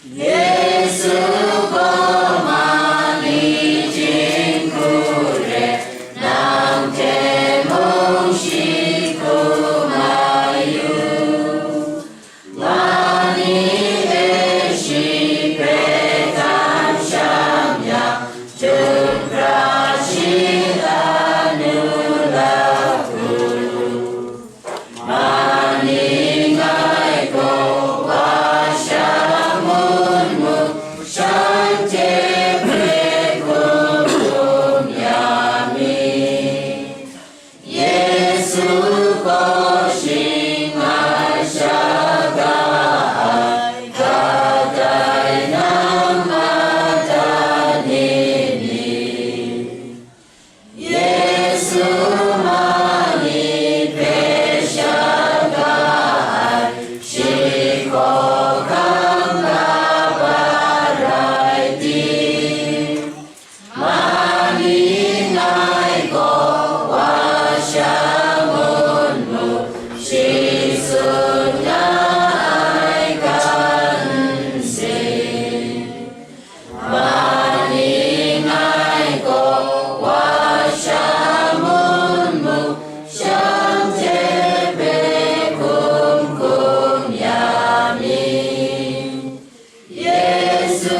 Yesu komani jingkure nang temong shikumayu Mani eshi pretam shamya jukrashidhanulaku Mani ngai ko washamunmu Shante prekum yami Yesu koshing ashagai Kadai namadanini Yesu mani peshagai Shikokang kabaraiti Mani ngai ko washamunmu Shisunya ai kanse Mani ngai ko washamunmu Shante prekum yami Yesu